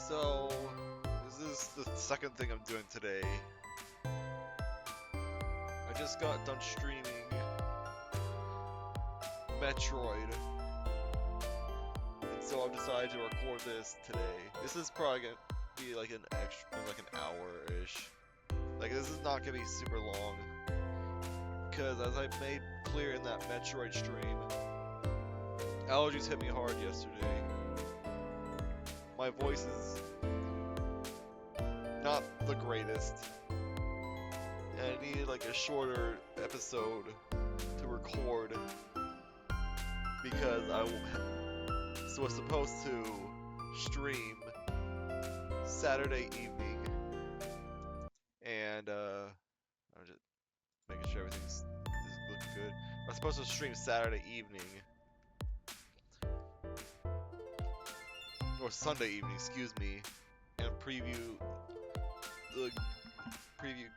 So, this is the second thing I'm doing today. I just got done streaming Metroid, and so I've decided to record this today. This is probably gonna be like an hour-ish. Like, this is not gonna be super long, because as I made clear in that Metroid stream, allergies hit me hard yesterday. My voice is not the greatest, and I needed like a shorter episode to record because I was supposed to stream Saturday evening, and I'm just making sure everything's looking good. I was supposed to stream Saturday evening, or Sunday evening, excuse me, and preview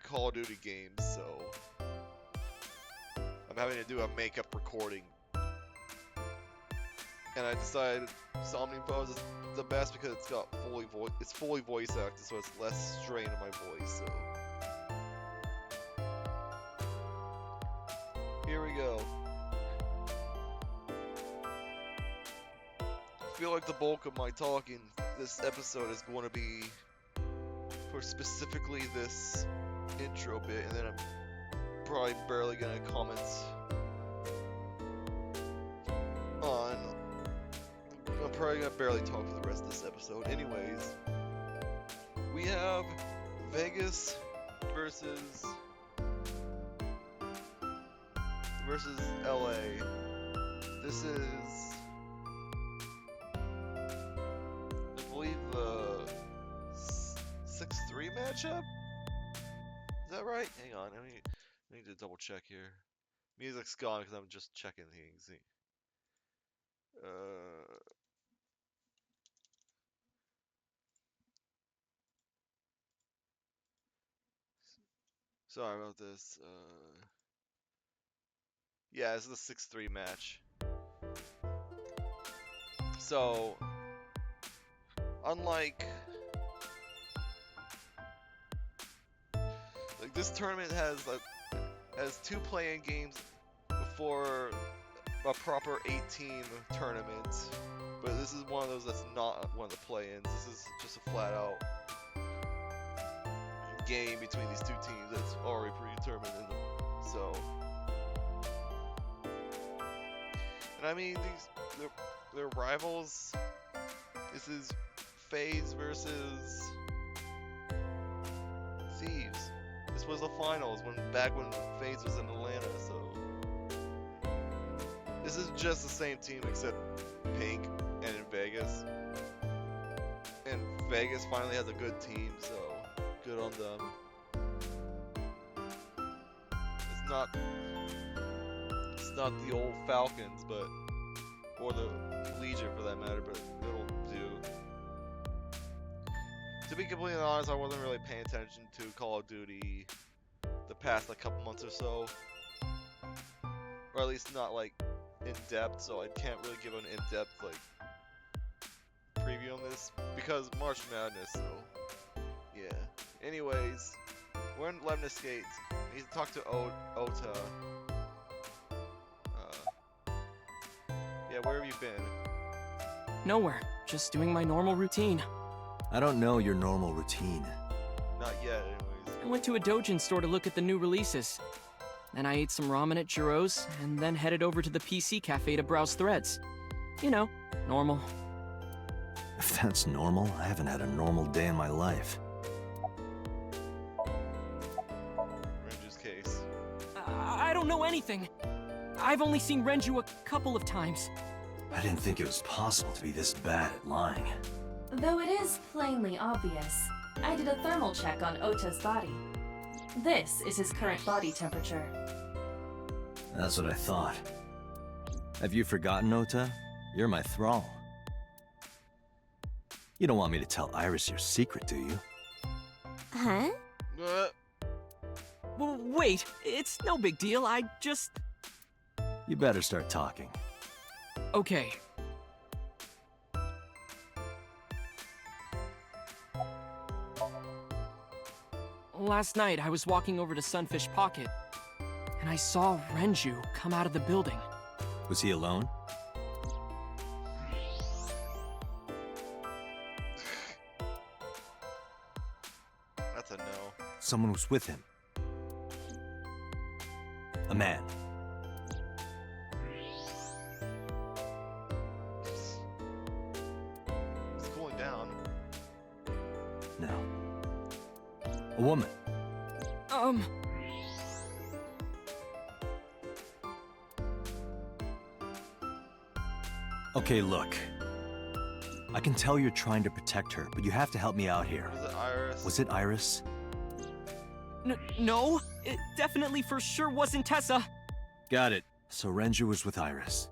Call of Duty games, so I'm having to do a makeup recording. And I decided Somnium is the best because it's got fully voice acted, so it's less strain in my voice. So here we go. I feel like the bulk of my talking this episode is going to be for specifically this intro bit, and then I'm probably barely gonna comment on. I'm probably gonna barely talk for the rest of this episode. Anyways, we have Vegas versus LA. This is, I believe, the 6-3 matchup? Is that right? Hang on, I need to double check here. Music's gone because I'm just checking things. Sorry about this. Yeah, this is a 6-3 match. So, unlike, like, this tournament has 2 play-in games before a proper 8-team tournament, but this is one of those that's not one of the play-ins. This is just a flat-out game between these 2 teams that's already predetermined. So, and I mean, they're rivals. This is Faze versus Thieves. This was the finals back when Faze was in Atlanta, so this is just the same team except pink and in Vegas. And Vegas finally has a good team, so good on them. It's not the old Falcons, or the Legion for that matter, but it'll do. To be completely honest, I wasn't really paying attention to Call of Duty the past couple months or so, or at least not in depth. So I can't really give an in-depth preview on this because March Madness. So yeah. Anyways, we're in Lemnis Gates. I need to talk to Ota. Yeah, where have you been? Nowhere. Just doing my normal routine. I don't know your normal routine. Not yet, anyways. I went to a Dojin store to look at the new releases. Then I ate some ramen at Jiro's, and then headed over to the PC cafe to browse threads. You know, normal. If that's normal, I haven't had a normal day in my life. Renju's case. I don't know anything. I've only seen Renju a couple of times. I didn't think it was possible to be this bad at lying. Though it is plainly obvious, I did a thermal check on Ota's body. This is his current body temperature. That's what I thought. Have you forgotten, Ota? You're my thrall. You don't want me to tell Iris your secret, do you? Huh? Wait, it's no big deal. I just... You better start talking. Okay. last night I was walking over to Sunfish Pocket, and I saw Renju come out of the building. Was he alone? That's a no. Someone was with him. A man. It's cooling down. No. A woman. Okay, look. I can tell you're trying to protect her, but you have to help me out here. Was it Iris? Was it Iris? No, it definitely for sure wasn't Tessa. Got it. So Renju was with Iris.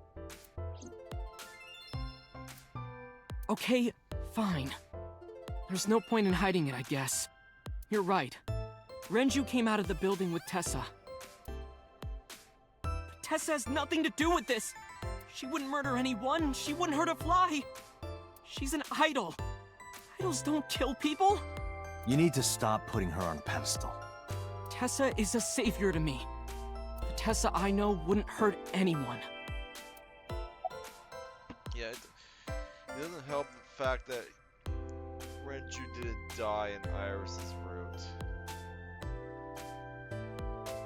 Okay, fine. There's no point in hiding it, I guess. You're right. Renju came out of the building with Tessa. But Tessa has nothing to do with this. She wouldn't murder anyone. She wouldn't hurt a fly. She's an idol. Idols don't kill people. You need to stop putting her on a pedestal. Tessa is a savior to me. The Tessa I know wouldn't hurt anyone. Yeah, it doesn't help the fact that Renju didn't die in Iris's route.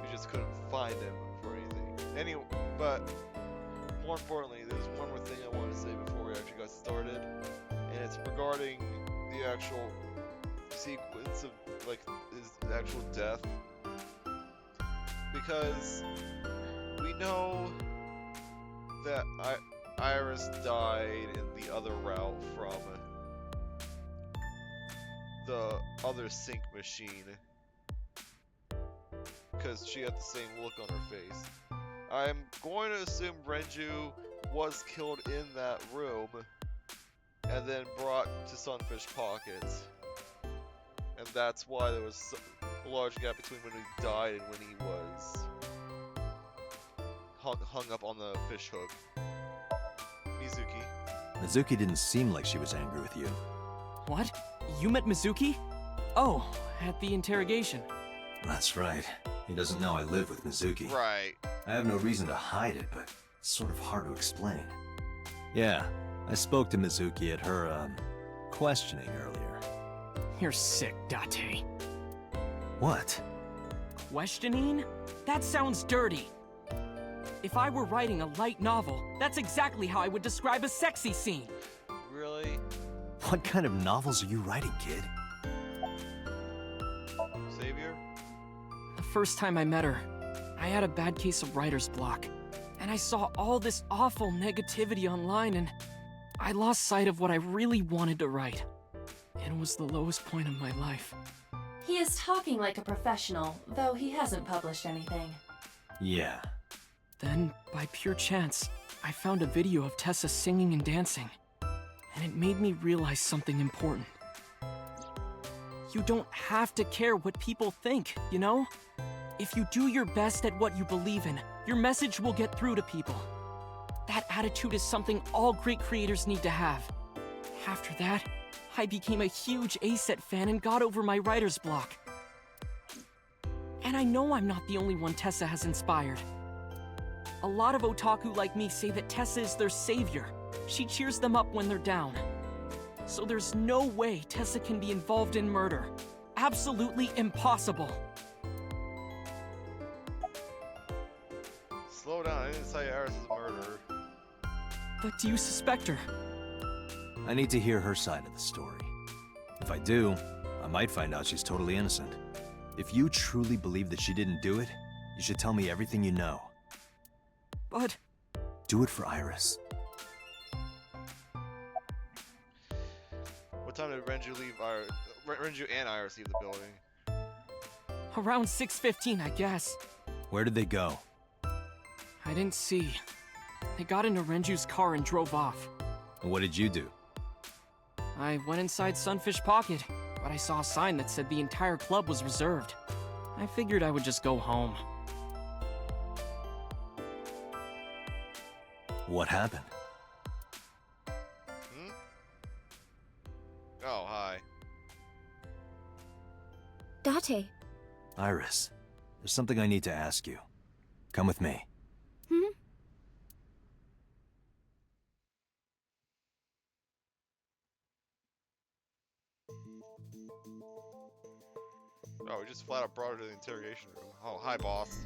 We just couldn't find him for anything. Anyway, but more importantly, there's one more thing I want to say before we actually got started, and it's regarding the actual sequence of like his actual death. Because we know that Iris died in the other route from the other sync machine, because she had the same look on her face. I'm going to assume Renju was killed in that room and then brought to Sunfish Pocket, and that's why there was a large gap between when he died and when he was hung up on the fish hook. Mizuki. Mizuki didn't seem like she was angry with you. What? You met Mizuki? Oh, at the interrogation. That's right. He doesn't know I live with Mizuki. Right. I have no reason to hide it, but it's sort of hard to explain. Yeah, I spoke to Mizuki at her, questioning earlier. You're sick, Date. What? Questioning? That sounds dirty. If I were writing a light novel, that's exactly how I would describe a sexy scene. Really? What kind of novels are you writing, kid? Savior? The first time I met her, I had a bad case of writer's block, and I saw all this awful negativity online, and I lost sight of what I really wanted to write. It was the lowest point of my life. He is talking like a professional, though he hasn't published anything. Yeah. Then, by pure chance, I found a video of Tessa singing and dancing, and it made me realize something important. You don't have to care what people think, you know? If you do your best at what you believe in, your message will get through to people. That attitude is something all great creators need to have. After that, I became a huge ACET fan and got over my writer's block. And I know I'm not the only one Tessa has inspired. A lot of otaku like me say that Tessa is their savior. She cheers them up when they're down. So there's no way Tessa can be involved in murder. Absolutely impossible. Slow down, I didn't say Iris is a murderer. But do you suspect her? I need to hear her side of the story. If I do, I might find out she's totally innocent. If you truly believe that she didn't do it, you should tell me everything you know. But... Do it for Iris. What time did Renju leave Renju and Iris leave the building? around 6:15, I guess. Where did they go? I didn't see. They got into Renju's car and drove off. And what did you do? I went inside Sunfish Pocket, but I saw a sign that said the entire club was reserved. I figured I would just go home. What happened? Hmm? Oh, hi. Date, Iris, there's something I need to ask you. Come with me. Hmm? Oh, we just flat out brought her to the interrogation room. Oh, hi, boss.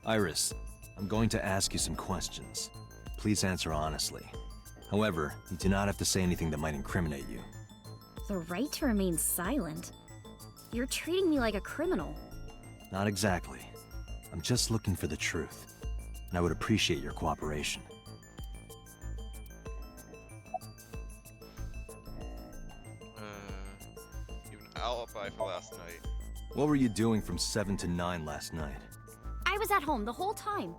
Iris, I'm going to ask you some questions. Please answer honestly. However, you do not have to say anything that might incriminate you. The right to remain silent? You're treating me like a criminal. Not exactly. I'm just looking for the truth, and I would appreciate your cooperation. You have an alibi for last night. What were you doing from 7 to 9 last night? I was at home the whole time.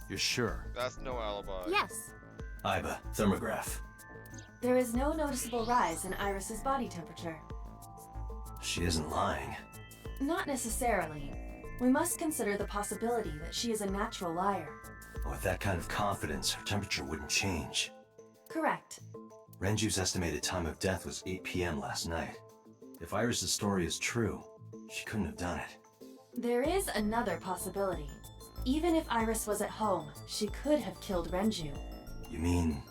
You're sure? That's no alibi. Yes. Iva, thermograph. There is no noticeable rise in Iris's body temperature. She isn't lying. Not necessarily. We must consider the possibility that she is a natural liar. With that kind of confidence, her temperature wouldn't change. Correct. Renju's estimated time of death was 8 p.m. last night. If Iris' story is true, she couldn't have done it. There is another possibility. Even if Iris was at home, she could have killed Renju. You mean...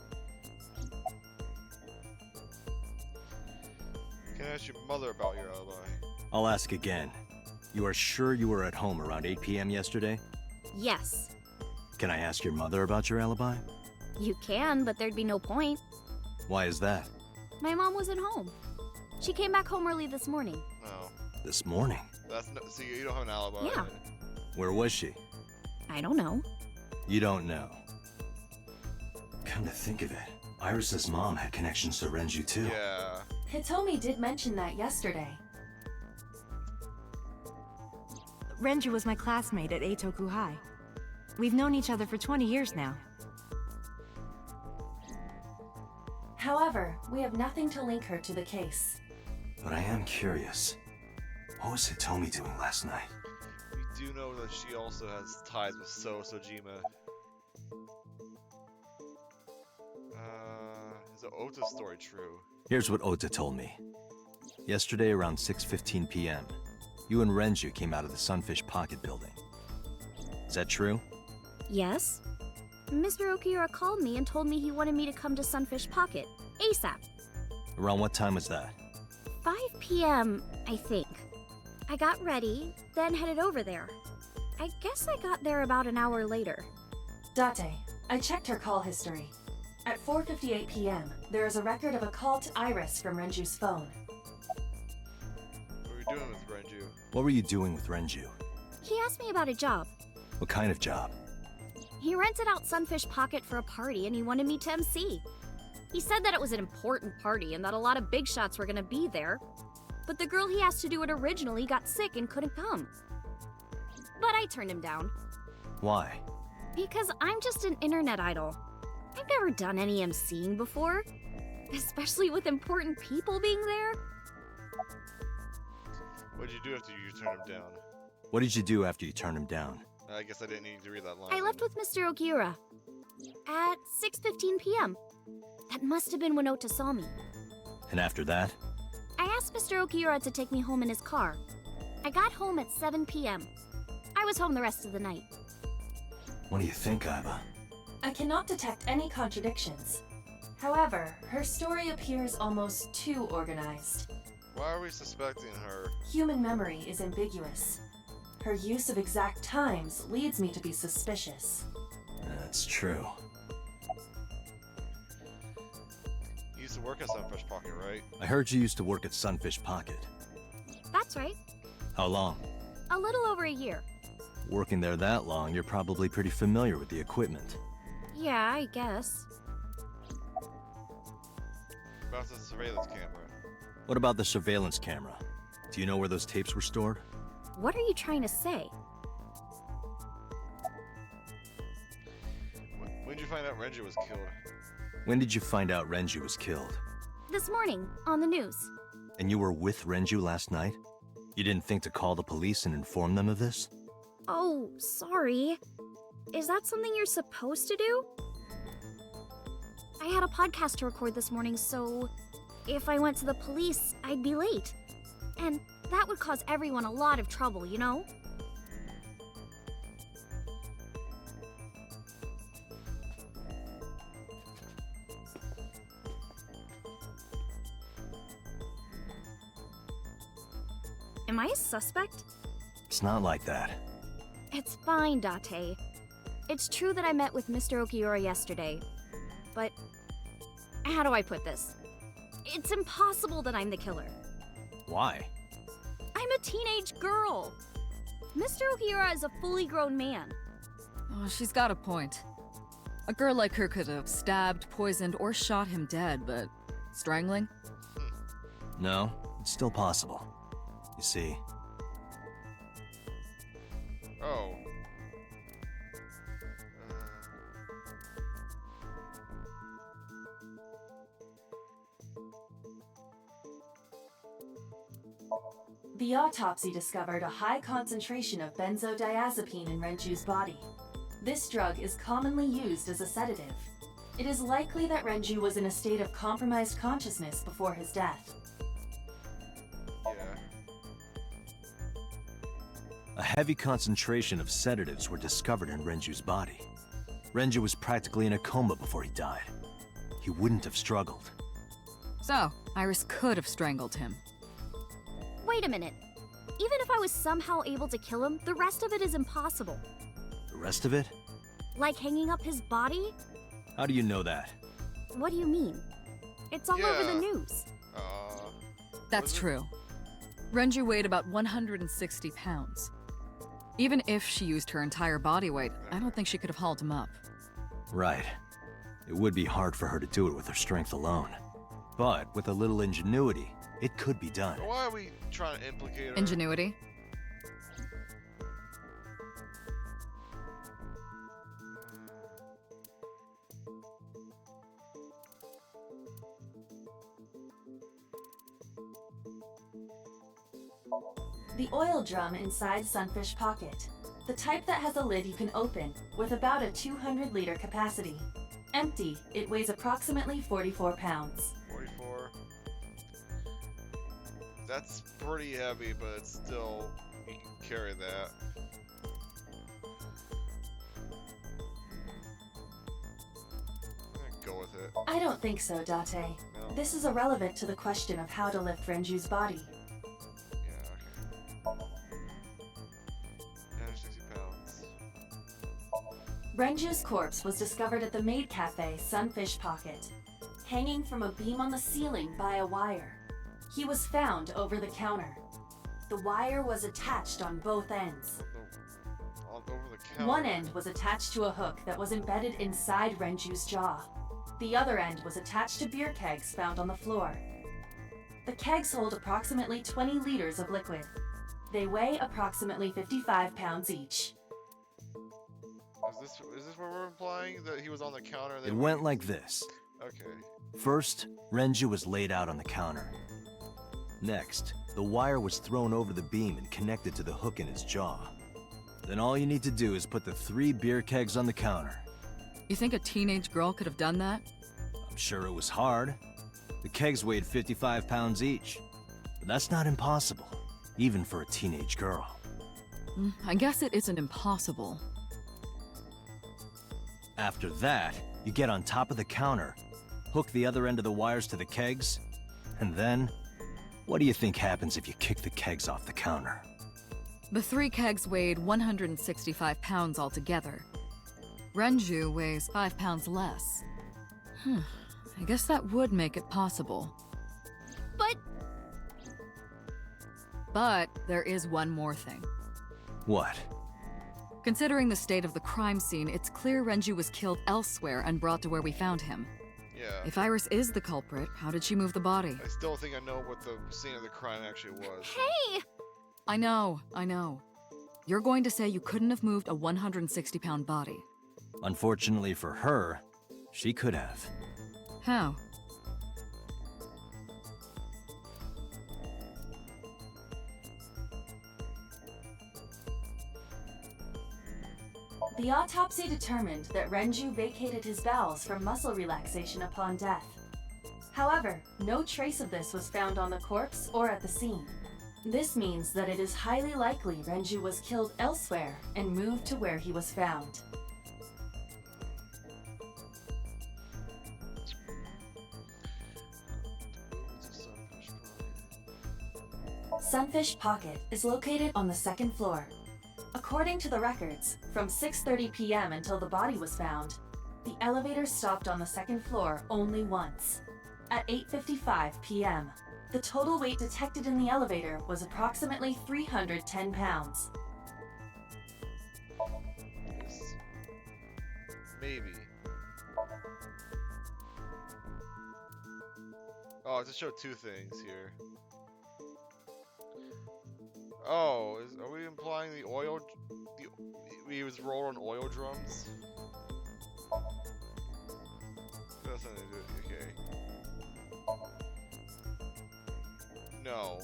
Can I ask your mother about your alibi? I'll ask again. You are sure you were at home around 8 p.m. yesterday? Yes. Can I ask your mother about your alibi? You can, but there'd be no point. Why is that? My mom wasn't home. She came back home early this morning. No. This morning? That's no. See, you don't have an alibi. Yeah. Where was she? I don't know. You don't know. Come to think of it, Iris' mom had connections to Renju too. Yeah. Hitomi did mention that yesterday. Renju was my classmate at Eitoku High. We've known each other for 20 years now. However, we have nothing to link her to the case. But I am curious. What was Hitomi doing last night? We do know that she also has ties with Sojima. Is the Ota story true? Here's what Ota told me. Yesterday around 6:15 p.m., you and Renju came out of the Sunfish Pocket building. Is that true? Yes? Mr. Okiura called me and told me he wanted me to come to Sunfish Pocket, ASAP. Around what time was that? 5 p.m., I think. I got ready, then headed over there. I guess I got there about an hour later. Date, I checked her call history. At 4:58 p.m., there is a record of a call to Iris from Renju's phone. What were you doing with Renju? What were you doing with Renju? He asked me about a job. What kind of job? He rented out Sunfish Pocket for a party and he wanted me to MC. He said that it was an important party and that a lot of big shots were gonna be there. But the girl he asked to do it originally got sick and couldn't come. But I turned him down. Why? Because I'm just an internet idol. I've never done any MCing before. Especially with important people being there. What did you do after you turned him down? What did you do after you turned him down? I guess I didn't need to read that line. I left with Mr. Okiura. At 6:15 p.m. That must have been when Ota saw me. And after that? I asked Mr. Okiura to take me home in his car. I got home at 7 p.m. I was home the rest of the night. What do you think, Iva? I cannot detect any contradictions. However, her story appears almost too organized. Why are we suspecting her? Human memory is ambiguous. Her use of exact times leads me to be suspicious. That's true. You used to work at Sunfish Pocket, right? I heard you used to work at Sunfish Pocket. That's right. How long? A little over a year. Working there that long, you're probably pretty familiar with the equipment. Yeah, I guess. About the surveillance camera. What about the surveillance camera? Do you know where those tapes were stored? What are you trying to say? When did you find out Renju was killed? When did you find out Renju was killed? This morning, on the news. And you were with Renju last night? You didn't think to call the police and inform them of this? Oh, sorry. Is that something you're supposed to do? I had a podcast to record this morning, so if I went to the police, I'd be late. And that would cause everyone a lot of trouble, you know? Am I a suspect? It's not like that. It's fine, Date. It's true that I met with Mr. Okiura yesterday, but how do I put this? It's impossible that I'm the killer. Why? I'm a teenage girl. Mr. Okiura is a fully grown man. Oh, she's got a point. A girl like her could have stabbed, poisoned, or shot him dead, but strangling? No, it's still possible. You see, Oh. The autopsy discovered a high concentration of benzodiazepine in Renju's body. This drug is commonly used as a sedative. It is likely that Renju was in a state of compromised consciousness before his death. Yeah. a heavy concentration of sedatives were discovered in Renju's body. Renju was practically in a coma before he died. He wouldn't have struggled. So, Iris could have strangled him. Wait a minute. Even if I was somehow able to kill him, the rest of it is impossible. The rest of it? Like hanging up his body? How do you know that? What do you mean? It's all over the Yeah. news. That's Was it? true. Renju weighed about 160 pounds. Even if she used her entire body weight, I don't think she could have hauled him up. Right. It would be hard for her to do it with her strength alone. But with a little ingenuity, it could be done. Why are we trying to implicate her? Ingenuity? The oil drum inside Sunfish Pocket. The type that has a lid you can open, with about a 200-liter capacity. Empty, it weighs approximately 44 pounds. 44. That's pretty heavy, but it's still, you can carry that. I'm gonna go with it. I don't think so, Date. No. This is irrelevant to the question of how to lift Renju's body. Yeah, okay. 160 pounds. Renju's corpse was discovered at the maid cafe Sunfish Pocket, hanging from a beam on the ceiling by a wire. He was found over the counter. The wire was attached on both ends. All over the counter. One end was attached to a hook that was embedded inside Renju's jaw. The other end was attached to beer kegs found on the floor. The kegs hold approximately 20 liters of liquid. They weigh approximately 55 pounds each. Is this where we're implying that he was on the counter? And It went like this. Okay. First, Renju was laid out on the counter. Next, the wire was thrown over the beam and connected to the hook in his jaw. Then all you need to do is put the 3 beer kegs on the counter. You think a teenage girl could have done that? I'm sure it was hard. The kegs weighed 55 pounds each. But that's not impossible, even for a teenage girl. I guess it isn't impossible. After that, you get on top of the counter, hook the other end of the wires to the kegs, and then, what do you think happens if you kick the kegs off the counter? The 3 kegs weighed 165 pounds altogether. Renju weighs 5 pounds less. I guess that would make it possible. But there is one more thing. What? Considering the state of the crime scene, it's clear Renju was killed elsewhere and brought to where we found him. Yeah. If Iris is the culprit, how did she move the body? I still think I know what the scene of the crime actually was. Hey! I know. You're going to say you couldn't have moved a 160-pound body. Unfortunately for her, she could have. How? The autopsy determined that Renju vacated his bowels for muscle relaxation upon death. However, no trace of this was found on the corpse or at the scene. This means that it is highly likely Renju was killed elsewhere and moved to where he was found. Sunfish Pocket is located on the second floor. According to the records, from 6:30 p.m. until the body was found, the elevator stopped on the second floor only once. At 8:55 p.m., the total weight detected in the elevator was approximately 310 pounds. Yes. Maybe. Oh, I just showed two things here. Oh, are we implying he was rolled on oil drums? That's nothing to do with okay. No.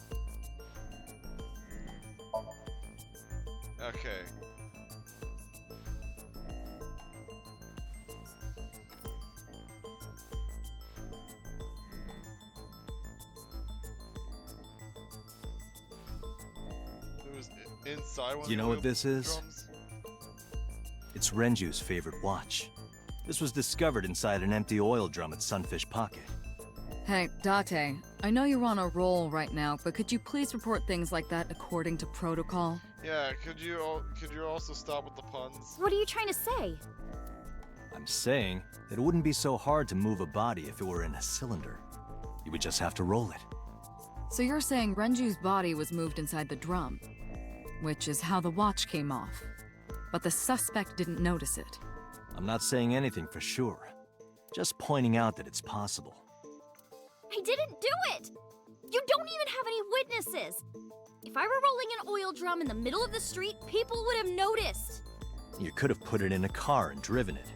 Okay. It was inside one. Do you know what this is? Drums? It's Renju's favorite watch. This was discovered inside an empty oil drum at Sunfish Pocket. Hey, Date, I know you're on a roll right now, but could you please report things like that according to protocol? Yeah, could you also stop with the puns? What are you trying to say? I'm saying that it wouldn't be so hard to move a body if it were in a cylinder. You would just have to roll it. So you're saying Renju's body was moved inside the drum, which is how the watch came off. But the suspect didn't notice it. I'm not saying anything for sure. Just pointing out that it's possible. I didn't do it! You don't even have any witnesses! If I were rolling an oil drum in the middle of the street, people would have noticed! You could have put it in a car and driven it.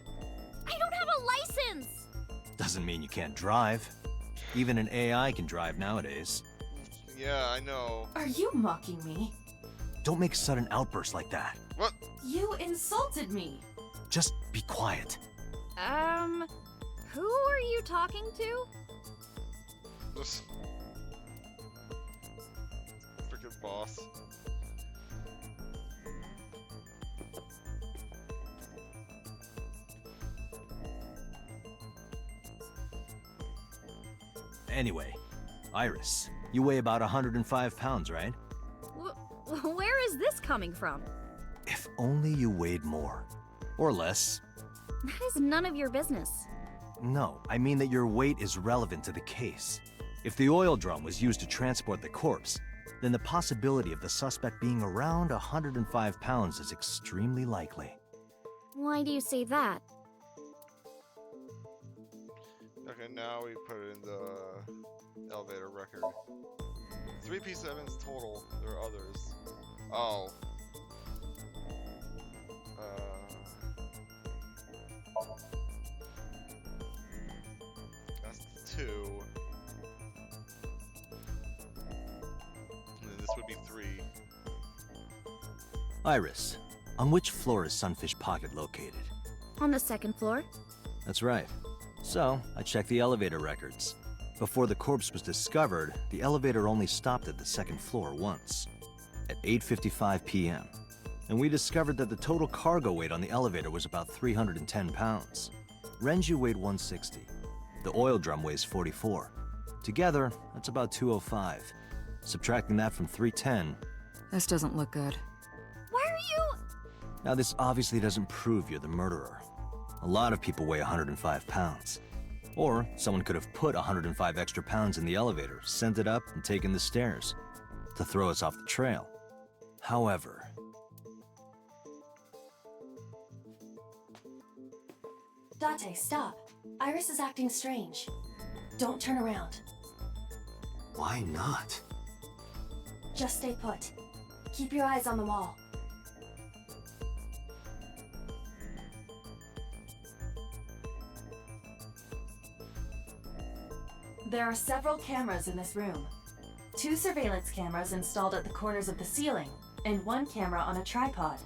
I don't have a license! Doesn't mean you can't drive. Even an AI can drive nowadays. Yeah, I know. Are you mocking me? Don't make sudden outbursts like that. What? You insulted me! Just be quiet. Who are you talking to? Just freaking boss. Anyway, Iris, you weigh about 105 pounds, right? Where is this coming from? If only you weighed more. Or less. That is none of your business. No, I mean that your weight is relevant to the case. If the oil drum was used to transport the corpse, then the possibility of the suspect being around 105 pounds is extremely likely. Why do you say that? Okay, now we put it in the elevator record. 3 piece evidence total. There are others. Oh. That's 2. And then this would be 3. Iris, on which floor is Sunfish Pocket located? On the second floor? That's right. So, I checked the elevator records. Before the corpse was discovered, the elevator only stopped at the second floor once, at 8:55 p.m. And we discovered that the total cargo weight on the elevator was about 310 pounds. Renju weighed 160. The oil drum weighs 44. Together, that's about 205. Subtracting that from 310... This doesn't look good. Why are you... Now, this obviously doesn't prove you're the murderer. A lot of people weigh 105 pounds. Or someone could have put 105 extra pounds in the elevator, sent it up, and taken the stairs to throw us off the trail. However... Date, stop. Iris is acting strange. Don't turn around. Why not? Just stay put. Keep your eyes on the wall. There are several cameras in this room. 2 surveillance cameras installed at the corners of the ceiling, and 1 camera on a tripod.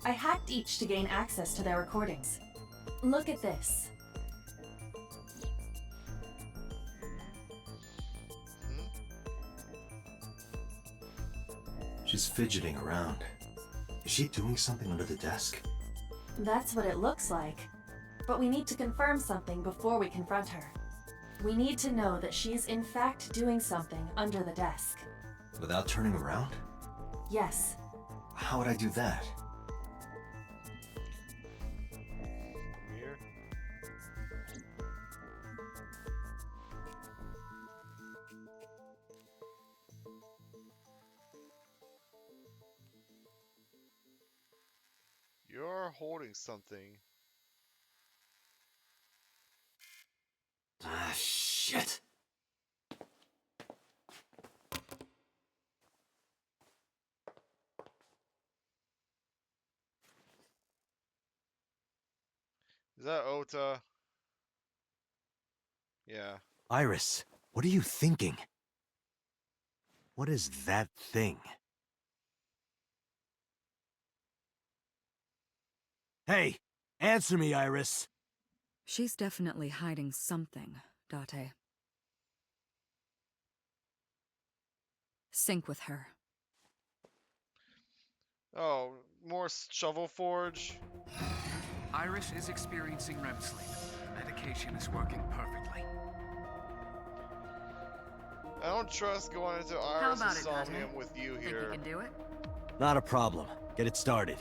I hacked each to gain access to their recordings. Look at this. She's fidgeting around. Is she doing something under the desk? That's what it looks like. But we need to confirm something before we confront her. We need to know that she's in fact doing something under the desk. Without turning around? Yes. How would I do that? Here. You're holding something. Ah, shit! Is that Ota? Yeah. Iris, what are you thinking? What is that thing? Hey! Answer me, Iris! She's definitely hiding something, Date. Sync with her. Oh, more Shovel Forge? Iris is experiencing REM sleep. Medication is working perfectly. I don't trust going into How Iris about and it, Dante? Somnium with you Think you here. can do it? Not a problem. Get it started.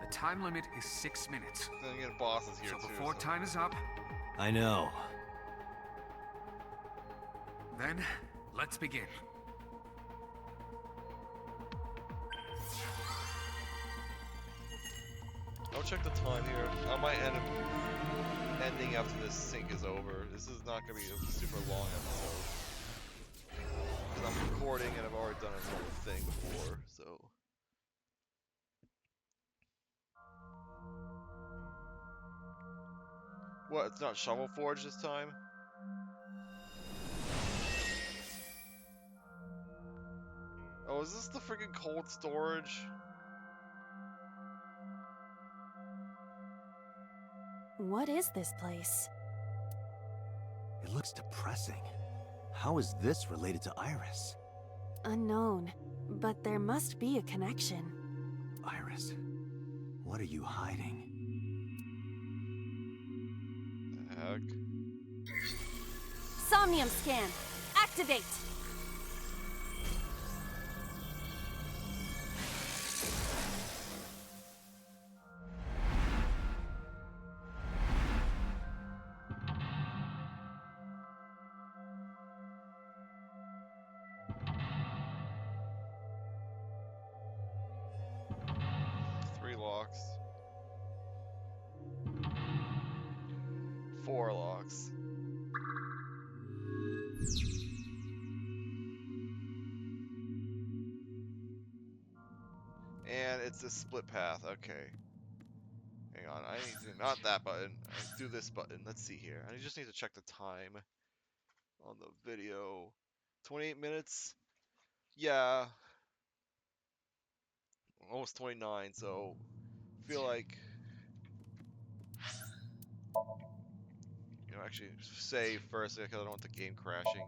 The time limit is 6 minutes. Then again, boss is here So too. before time is up, I know. then let's begin. I'll check the time here. I might end up ending after this sync is over. This is not gonna be a super long episode. Because I'm recording and I've already done a whole thing before, so. What, it's not Shovel Forge this time? Oh, is this the freaking cold storage? What is this place? It looks depressing. How is this related to Iris? Unknown, but there must be a connection. Iris, what are you hiding? The heck? Somnium scan! Activate! Three locks. 4 locks. And it's a split path, okay. Hang on, I need to, not that button, I do this button. Let's see here. I just need to check the time on the video. 28 minutes? Yeah. Almost 29, so feel like, actually save first because I don't want the game crashing.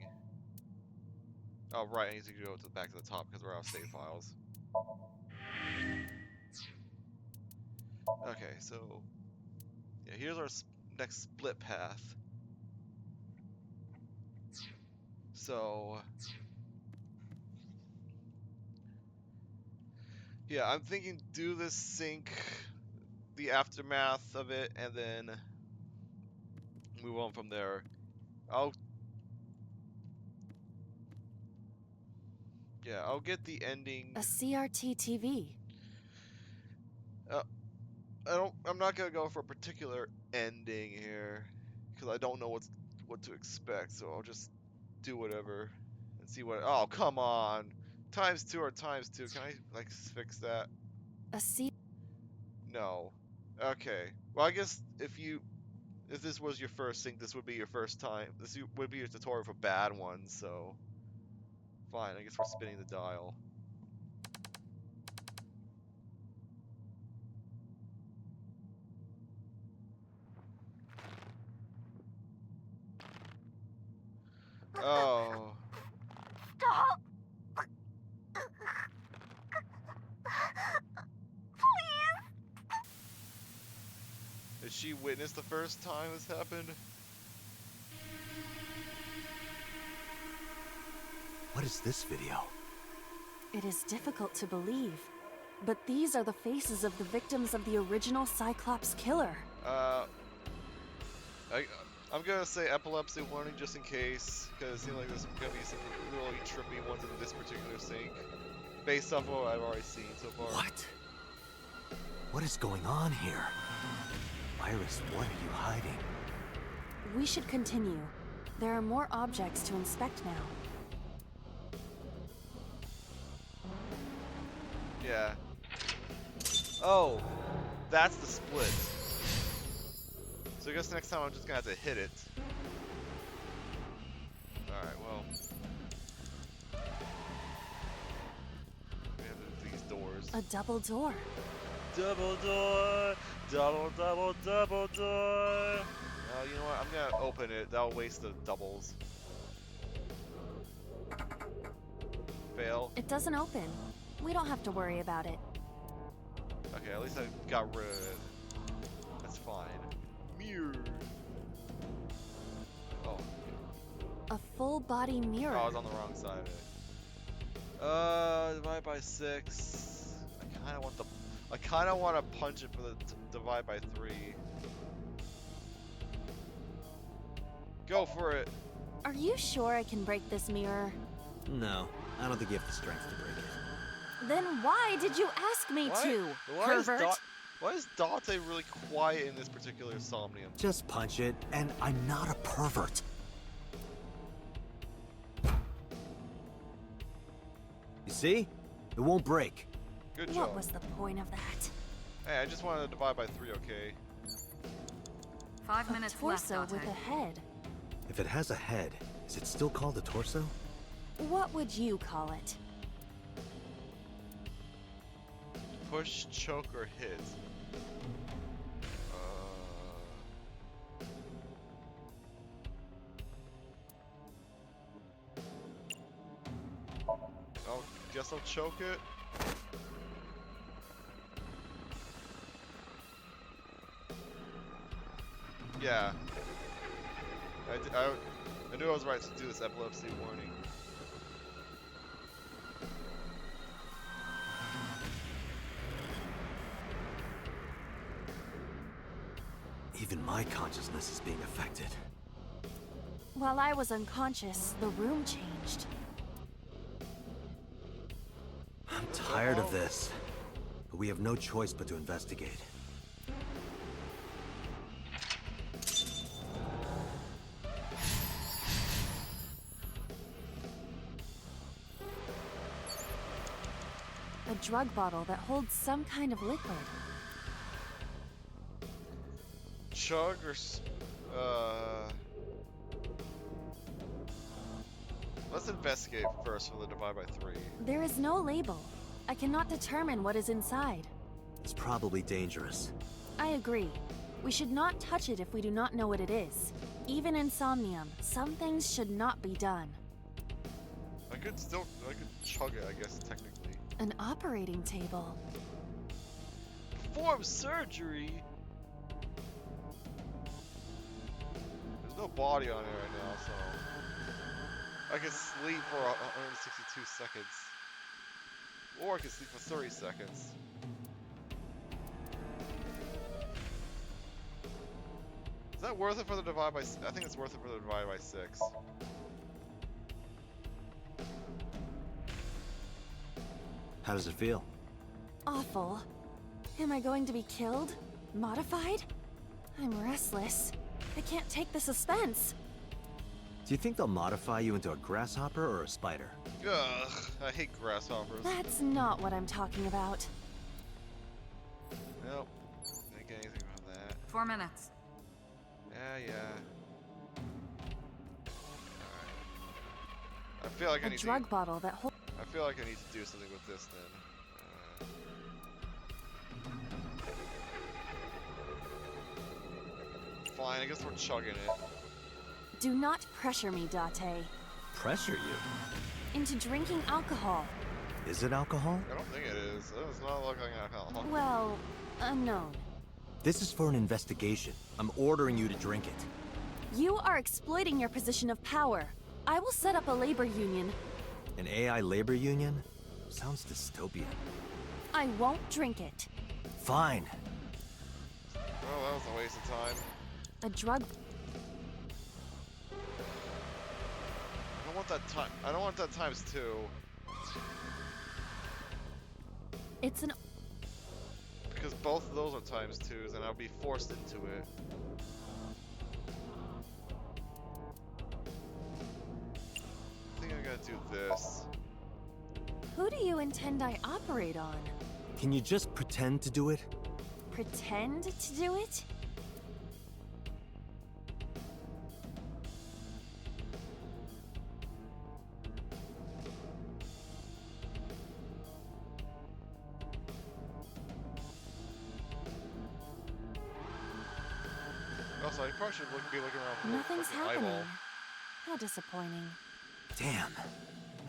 Oh right, I need to go to the back to the top because we're out of save files. Okay, so yeah, here's our next split path. So yeah, I'm thinking do this sync, the aftermath of it, and then move on from there. I'll get the ending. A CRT TV. I'm not gonna go for a particular ending here because I don't know what to expect. So I'll just do whatever and see what. Oh come on, ×2 or ×2. Can I like fix that? A C. No. Okay. Well, I guess if this was your first sync, this would be your first time. This would be your tutorial for bad ones. So fine. I guess we're spinning the dial. Oh. Stop! Did she witness the first time this happened? What is this video? It is difficult to believe, but these are the faces of the victims of the original Cyclops killer. I'm gonna say epilepsy warning just in case, because it seems like there's gonna be some really trippy ones in this particular sync, based off what I've already seen so far. What? What is going on here? Iris, what are you hiding? We should continue. There are more objects to inspect now. Yeah. Oh, that's the split. So I guess next time I'm just gonna have to hit it. Alright, well. We have these doors. A double door. Double door! Double door! Oh, you know what? I'm gonna open it. That'll waste the doubles. Fail. It doesn't open. We don't have to worry about it. Okay, at least I got rid of it. That's fine. Mirror. Oh. A full body mirror. Oh, I was on the wrong side of it. Divide by 6. I kinda want to punch it for the divide by 3. Go for it. Are you sure I can break this mirror? No, I don't think you have the strength to break it. Then why did you ask me to, pervert? Why is Dante really quiet in this particular Somnium? Just punch it, and I'm not a pervert. You see? It won't break. Good job. What was the point of that? Hey, I just wanted to divide by 3, okay? 5 A minutes left, torso Dante. with a head. If it has a head, is it still called a torso? What would you call it? Push, choke, or hit. Guess I'll choke it. Yeah. I knew I was right to do this epilepsy warning. Even my consciousness is being affected. While I was unconscious, the room changed. I'm tired of this, but we have no choice but to investigate. A drug bottle that holds some kind of liquid. Chug or let's investigate first for the divide by 3. There is no label. I cannot determine what is inside. It's probably dangerous. I agree. We should not touch it if we do not know what it is. Even in Somnium, some things should not be done. I could chug it, I guess, technically. An operating table. Perform surgery? There's no body on it right now, so... I can sleep for 162 seconds. Or I can sleep for 30 seconds. Is that worth it for the divide by... I think it's worth it for the divide by 6. How does it feel? Awful. Am I going to be killed? Modified? I'm restless. I can't take the suspense. Do you think they'll modify you into a grasshopper or a spider? Ugh, I hate grasshoppers. That's not what I'm talking about. Nope. Didn't get anything from that. 4 minutes. Yeah. Alright. I feel like I A need drug bottle that holds... I feel like I need to do something with this then. Fine, I guess we're chugging it. Do not pressure me, Date. pressure you? Into drinking alcohol. Is it alcohol? I don't think it is. It does not look like alcohol. Well, unknown. This is for an investigation. I'm ordering you to drink it. You are exploiting your position of power. I will set up a labor union. An AI labor union? Sounds dystopian. I won't drink it. Fine. Well, that was a waste of time. A drug. I don't want that time. I don't want that times 2. It's an. Because both of those are times 2s, and I'll be forced into it. I think I gotta do this. Who do you intend I operate on? Can you just pretend to do it? Pretend to do it? Also, I probably should be looking around for Nothing's the fucking happening. eyeball. How disappointing. Damn.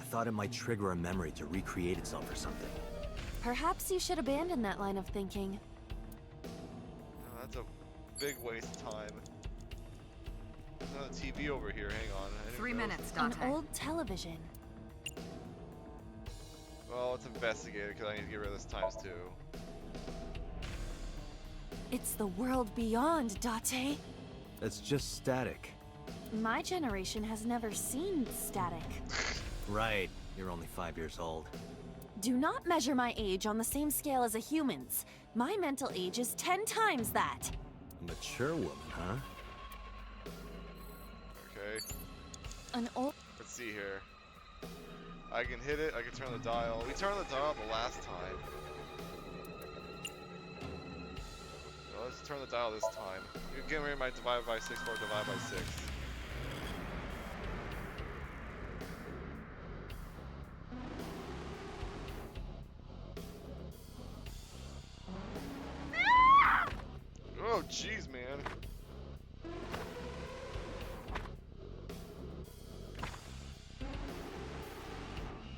I thought it might trigger a memory to recreate itself or something. Perhaps you should abandon that line of thinking. Oh, that's a big waste of time. There's another TV over here. Hang on. I didn't 3 notice. minutes, An Dante. old television. Well, let's investigate it because I need to get rid of this times 2. It's the world beyond, Date. That's just static. My generation has never seen static. Right. You're only 5 years old. Do not measure my age on the same scale as a human's. My mental age is 10 times that. A mature woman, huh? Okay. An old. Let's see here. I can hit it. I can turn the dial. We turned the dial the last time. So let's turn the dial this time. You're getting rid of my divide by 6 or divide by 6. Oh, jeez, man.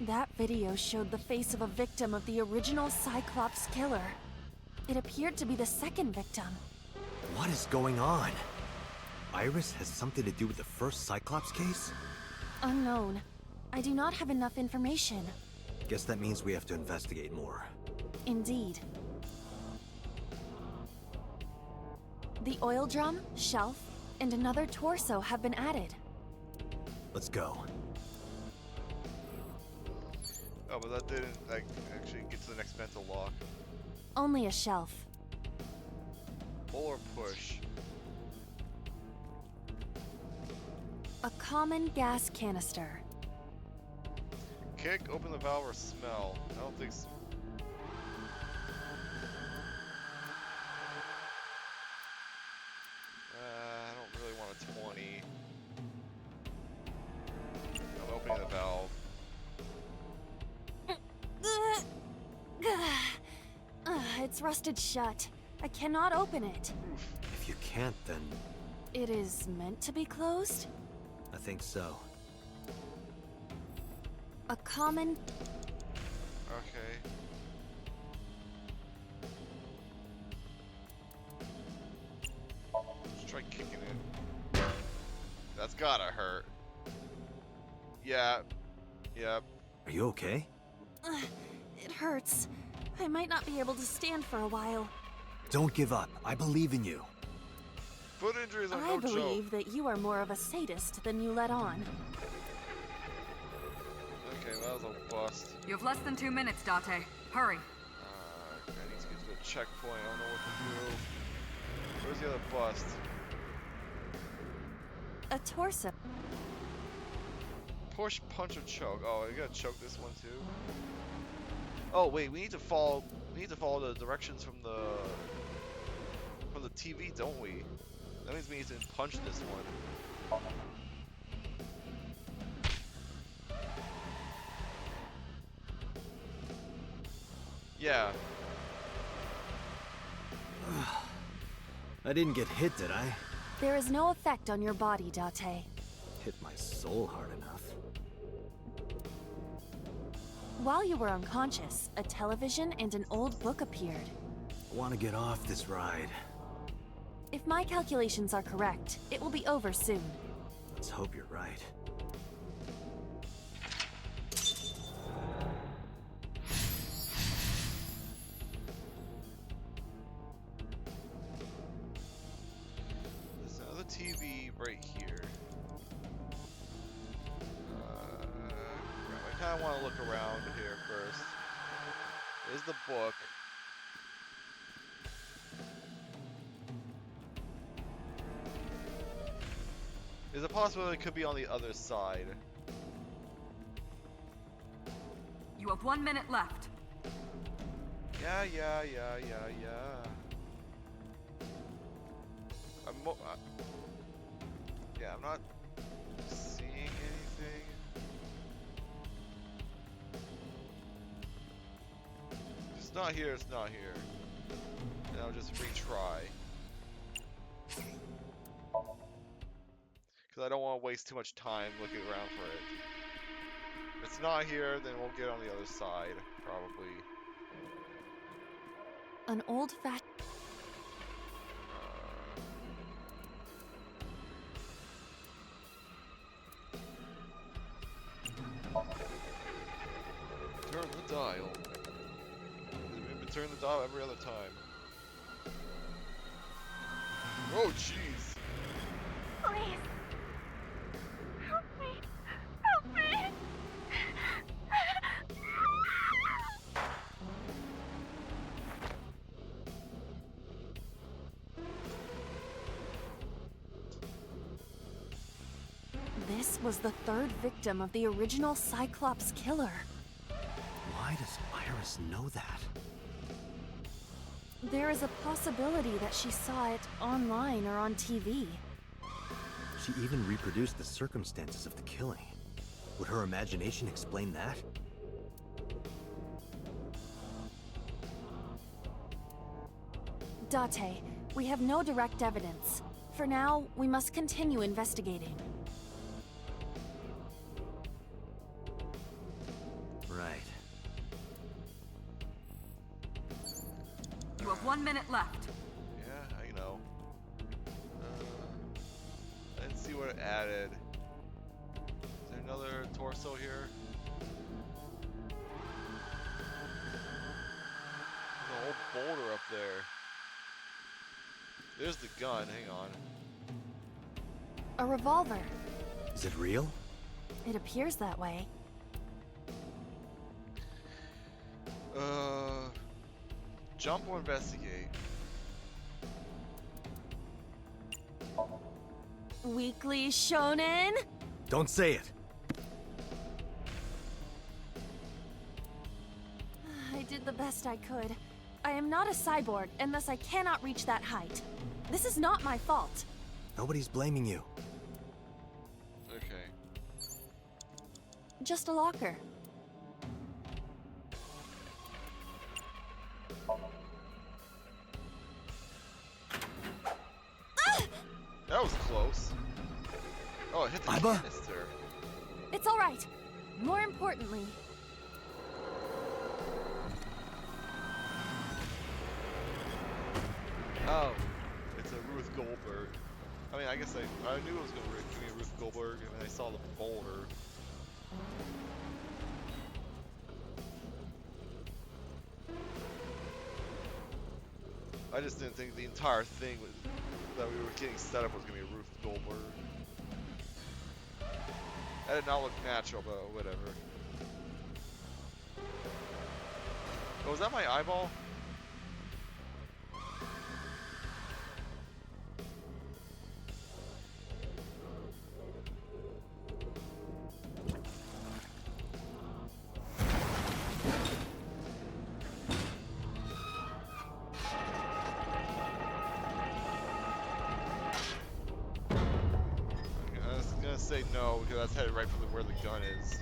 That video showed the face of a victim of the original Cyclops killer. It appeared to be the second victim. What is going on? Iris has something to do with the first Cyclops case? Unknown. I do not have enough information. Guess that means we have to investigate more. Indeed. The oil drum, shelf, and another torso have been added. Let's go. Oh, but that didn't like actually get to the next mental lock. Only a shelf. Pull or push? A common gas canister. Kick, open the valve, or smell? I don't think so. I don't really want a 20. I'm opening the valve. It's rusted shut. I cannot open it. If you can't, then It is meant to be closed? I think so. A common. Okay. Let's try kicking it. That's gotta hurt. Yeah. Yep. Are you okay? It hurts. I might not be able to stand for a while. Don't give up. I believe in you. Foot injuries are I no believe joke. that you are more of a sadist than you let on. Okay, that was a bust. You have less than 2 minutes, Date. Hurry. I need to get to the checkpoint. I don't know what to do. Where's the other bust? A torso. Push, punch, or choke. Oh, you gotta choke this one too. Oh wait, we need to follow. We need to follow the directions from the TV, don't we? That means we need to punch this one. Yeah. I didn't get hit, did I? There is no effect on your body, Date. Hit my soul hard enough. While you were unconscious, a television and an old book appeared. I want to get off this ride. If my calculations are correct, it will be over soon. Let's hope you're right. There's another TV right here. I kind of want to look around here first. There's the book. There's a possibility it could be on the other side. You have 1 minute left. Yeah. Yeah, I'm not seeing anything. If it's not here, it's not here. And I'll just retry. Because I don't want to waste too much time looking around for it. If it's not here, then we'll get on the other side, probably. An old-fashioned... Turn the dial. We've been turning the dial every other time. Oh, jeez. Please. Help me. Help me. This was the third victim of the original Cyclops killer. Why does Iris know that? There is a possibility that she saw it online or on TV. She even reproduced the circumstances of the killing. Would her imagination explain that? Date, we have no direct evidence. For now, we must continue investigating. Right. You have 1 minute left. Yeah, I know. I didn't see what it added. Is there another torso here? There's a whole boulder up there. There's the gun, hang on. A revolver. Is it real? It appears that way. Jump or investigate? Weekly Shonen? Don't say it! I did the best I could. I am not a cyborg, and thus I cannot reach that height. This is not my fault. Nobody's blaming you. Okay. Just a locker. That was close. Oh, it hit the Iba? canister. It's all right. More importantly, Oh, it's a Ruth Goldberg. I mean, I guess I knew it was going to be Ruth Goldberg, and then I saw the boulder. I just didn't think the entire thing that we were getting set up was going to be Ruth Goldberg. That did not look natural, but whatever. Oh, was that my eyeball? Say no, because that's headed right for where the gun is.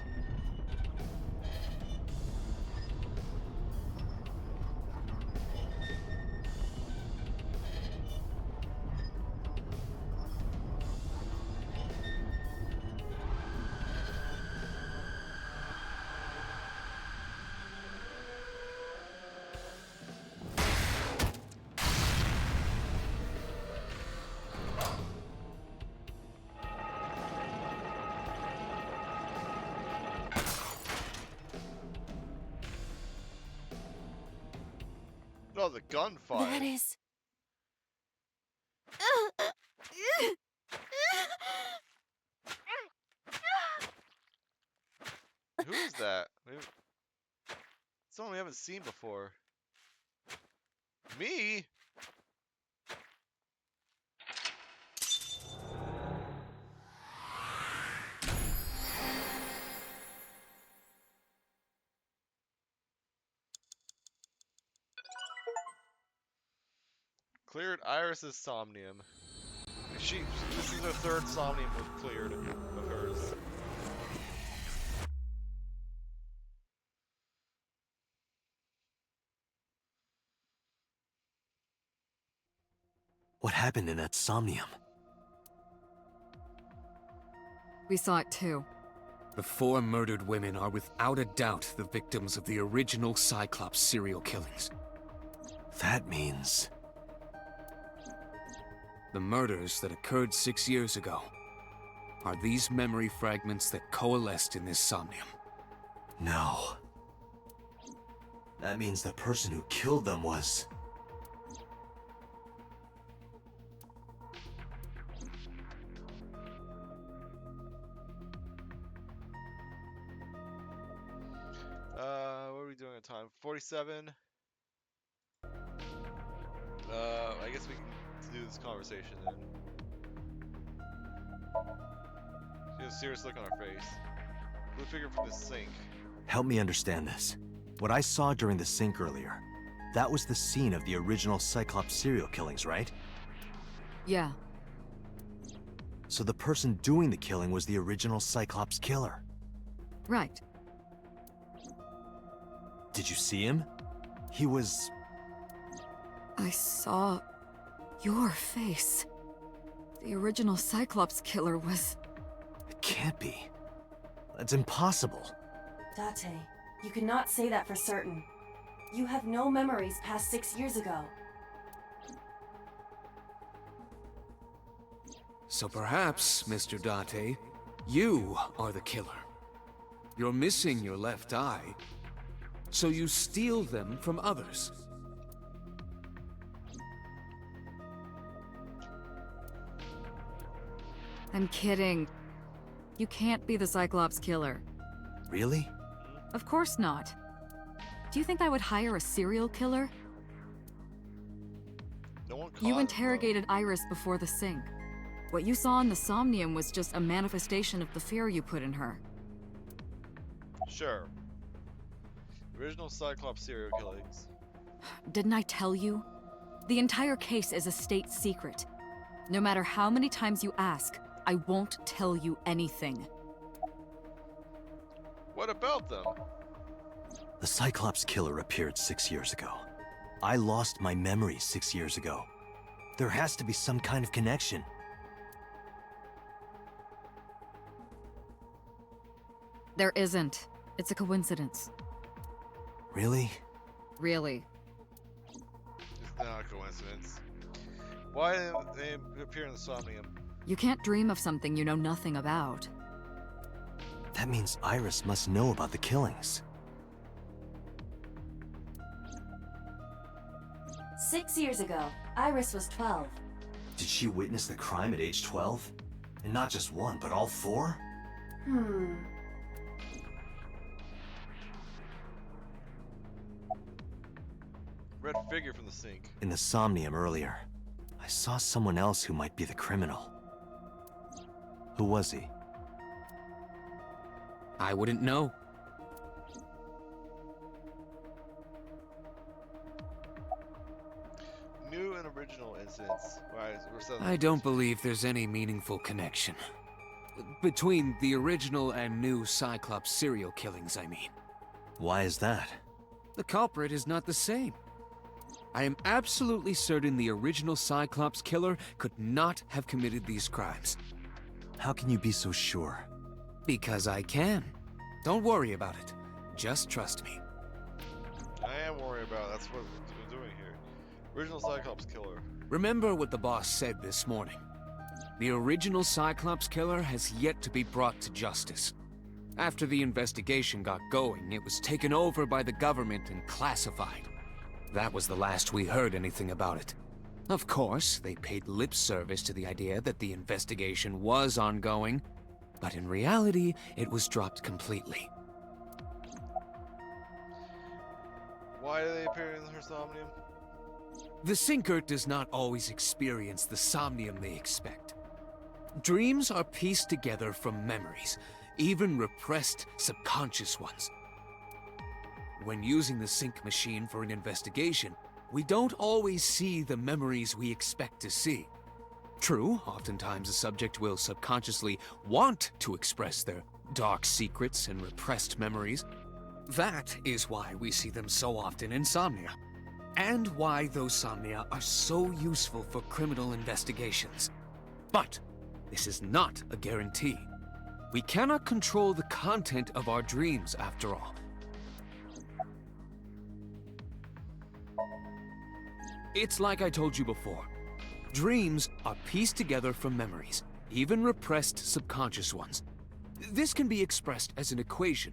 Oh, the gunfire. That is... Who is that? Someone we haven't seen before. Me? Cleared Iris's Somnium. This is her third Somnium was cleared of hers. What happened in that Somnium? We saw it too. The 4 murdered women are without a doubt the victims of the original Cyclops serial killings. That means... The murders that occurred 6 years ago are these memory fragments that coalesced in this Somnium. No. That means the person who killed them was... What are we doing at time? 47. I guess we can do this conversation then. She has a serious look on her face. Blue figure from the sink. Help me understand this. What I saw during the sink earlier, that was the scene of the original Cyclops serial killings, right? Yeah. So the person doing the killing was the original Cyclops killer. Right. Did you see him? He was... I saw... your face. The original Cyclops killer was... It can't be. That's impossible. Date, you cannot say that for certain. You have no memories past 6 years ago. So perhaps, Mr. Date, you are the killer. You're missing your left eye, so you steal them from others. I'm kidding. You can't be the Cyclops killer. Really? Of course not. Do you think I would hire a serial killer? No one caught You him, interrogated Iris before the sink. What you saw in the Somnium was just a manifestation of the fear you put in her. though. Sure. Original Cyclops serial killings. Didn't I tell you? The entire case is a state secret. No matter how many times you ask, I won't tell you anything. What about them? The Cyclops killer appeared 6 years ago. I lost my memory 6 years ago. There has to be some kind of connection. There isn't. It's a coincidence. Really? Really. It's not a coincidence. Why didn't they appear in the Somnium? You can't dream of something you know nothing about. That means Iris must know about the killings. 6 years ago, Iris was 12. Did she witness the crime at age 12? And not just one, but all 4? Red figure from the sink. In the Somnium earlier, I saw someone else who might be the criminal. Who was he? I wouldn't know. New and original incidents. Right, we're setting I don't believe there's any meaningful connection. Between the original and new Cyclops serial killings, I mean. Why is that? The culprit is not the same. I am absolutely certain the original Cyclops killer could not have committed these crimes. How can you be so sure? Because I can. Don't worry about it. Just trust me. I am worried about it. That's what we're doing here. Original Cyclops killer. Remember what the boss said this morning. The original Cyclops killer has yet to be brought to justice. After the investigation got going, it was taken over by the government and classified. That was the last we heard anything about it. Of course, they paid lip service to the idea that the investigation was ongoing, but in reality, it was dropped completely. Why do they appear in her Somnium? The Sinker does not always experience the Somnium they expect. Dreams are pieced together from memories, even repressed subconscious ones. When using the sync machine for an investigation, we don't always see the memories we expect to see. True, oftentimes a subject will subconsciously want to express their dark secrets and repressed memories. That is why we see them so often in Somnia, and why those Somnia are so useful for criminal investigations. But this is not a guarantee. We cannot control the content of our dreams, after all. It's like I told you before. Dreams are pieced together from memories, even repressed subconscious ones. This can be expressed as an equation.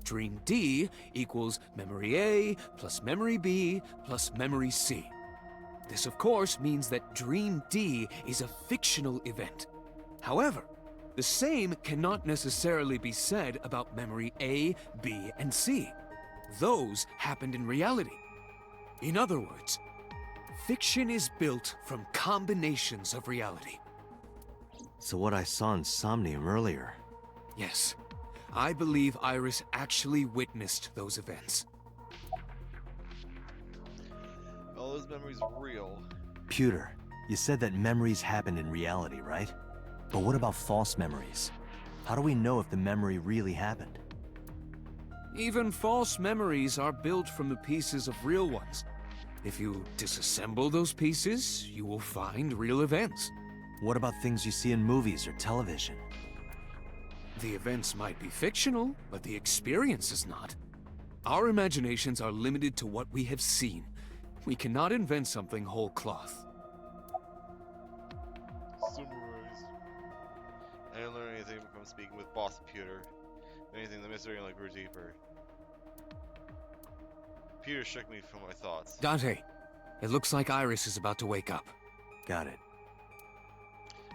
Dream D equals memory A plus memory B plus memory C. This, of course, means that Dream D is a fictional event. However, the same cannot necessarily be said about memory A, B, and C. Those happened in reality. In other words, fiction is built from combinations of reality. So what I saw in Somnium earlier... Yes, I believe Iris actually witnessed those events. All those memories real. Pewter, you said that memories happen in reality, right? But what about false memories? How do we know if the memory really happened? Even false memories are built from the pieces of real ones. If you disassemble those pieces, you will find real events. What about things you see in movies or television? The events might be fictional, but the experience is not. Our imaginations are limited to what we have seen. We cannot invent something whole cloth. Summarize. I didn't learn anything from speaking with Boss Pewter. If anything, the mystery only grew deeper. Pewter shook me from my thoughts. Dante, it looks like Iris is about to wake up. Got it.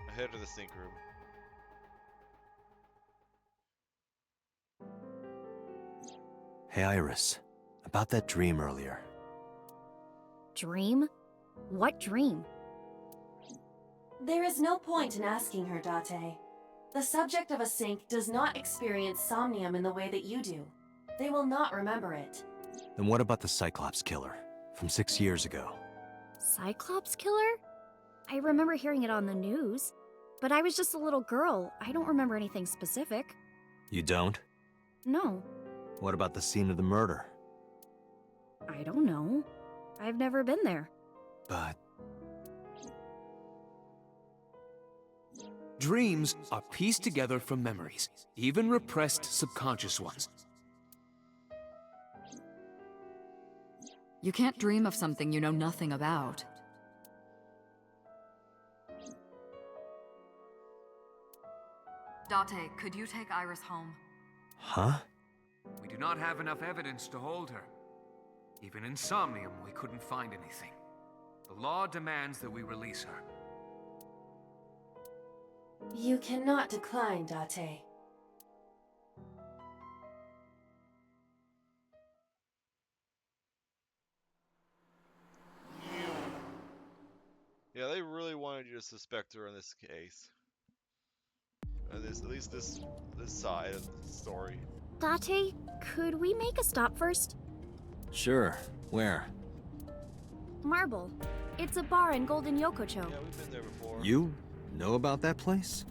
I head to the sink room. Hey Iris, about that dream earlier. Dream? What dream? There is no point in asking her, Date. The subject of a sync does not experience somnium in the way that you do. They will not remember it. Then what about the Cyclops killer from 6 years ago? Cyclops killer? I remember hearing it on the news, but I was just a little girl. I don't remember anything specific. You don't? No. What about the scene of the murder? I don't know. I've never been there. But... Dreams are pieced together from memories, even repressed subconscious ones. You can't dream of something you know nothing about. Date, could you take Iris home? Huh? We do not have enough evidence to hold her. Even in Somnium, we couldn't find anything. The law demands that we release her. You cannot decline, Date. Yeah, they really wanted you to suspect her in this case. At least this side of the story. Date, could we make a stop first? Sure. Where? Marble. It's a bar in Golden Yokocho. Yeah, we've been there before. You know about that place?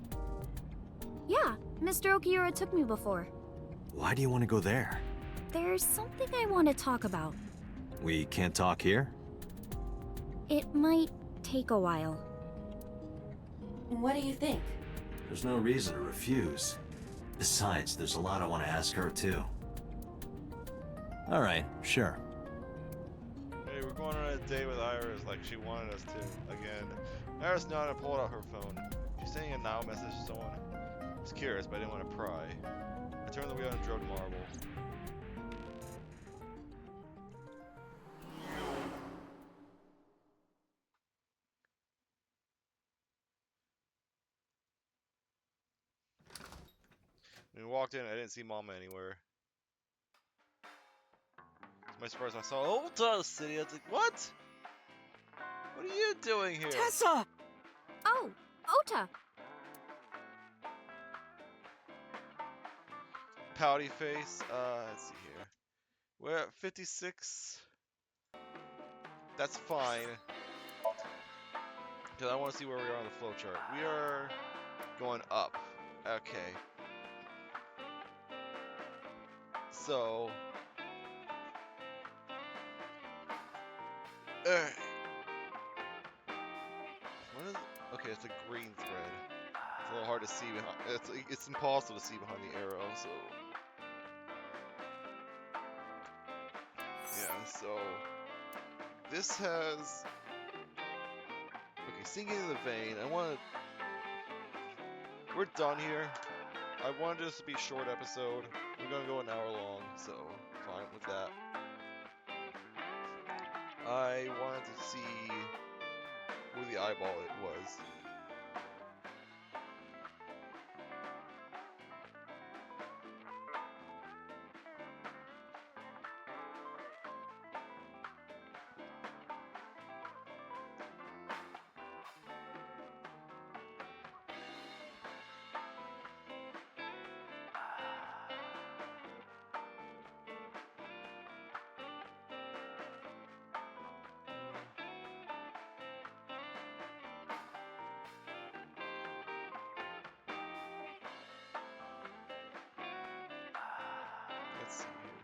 Yeah, Mr. Okiura took me before. Why do you want to go there? There's something I want to talk about. We can't talk here? It might take a while. What do you think? There's no reason to refuse. Besides, there's a lot I want to ask her, too. Alright, sure. Hey, we're going on a date with Iris like she wanted us to. Again. Iris nodded and pulled out her phone. She's sending a now message to someone. I was curious, but I didn't want to pry. I turned the wheel and drove to Marble. When we walked in, I didn't see Mama anywhere. To my surprise, I saw Ulta City. I was like, what? What are you doing here? Tessa! Oh, Ota! Pouty face. Let's see here. We're at 56. That's fine. Because I want to see where we are on the flowchart. We are going up. Okay. So. Alright. What is it? Okay, it's a green thread. It's a little hard to see behind. It's impossible to see behind the arrow, so. Yeah, so. This has. Okay, sinking in the vein. I want to. We're done here. I wanted this to be a short episode. We're gonna go an hour long, so fine with that. I wanted to see where the eyeball it was. Let's see here.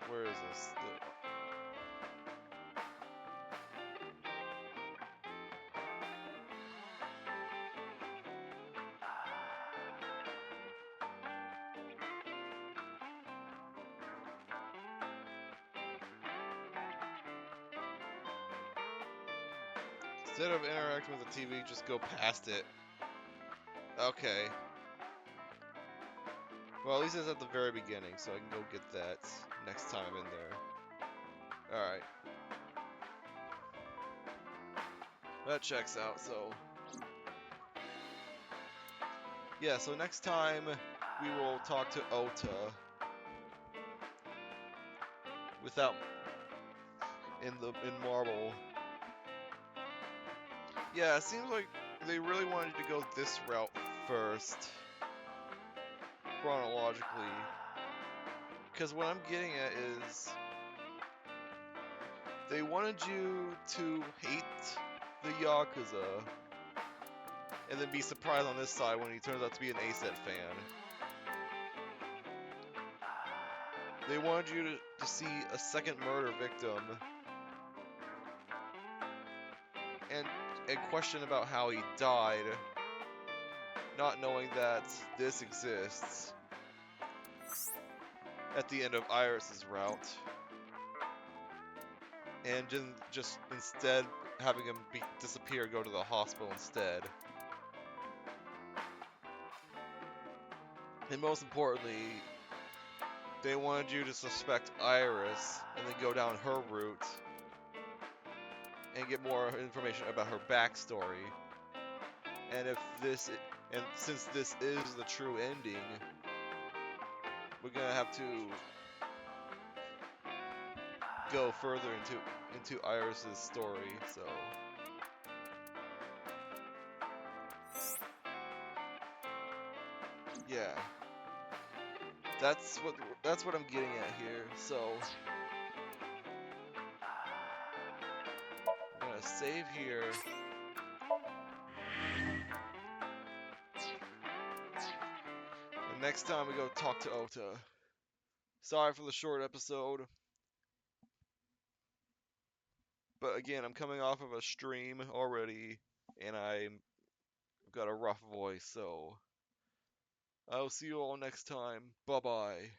Where is this? Instead of interacting with the TV, just go past it. Okay. Well, at least it's at the very beginning, so I can go get that next time I'm in there. Alright. That checks out, so. Yeah, so next time we will talk to Ota without in Marble. Yeah, it seems like they really wanted to go this route first, chronologically. Because what I'm getting at is they wanted you to hate the Yakuza and then be surprised on this side when he turns out to be an ASET fan. They wanted you to see a second murder victim and question about how he died, not knowing that this exists at the end of Iris's route, and just instead having him disappear, go to the hospital instead. And most importantly, they wanted you to suspect Iris and then go down her route and get more information about her backstory. And since this is the true ending, we're gonna have to go further into Iris's story. So yeah, that's what I'm getting at here. So I'm gonna save here. And next time we go talk to Ota. Sorry for the short episode. But again, I'm coming off of a stream already, and I've got a rough voice, so I'll see you all next time. Bye-bye.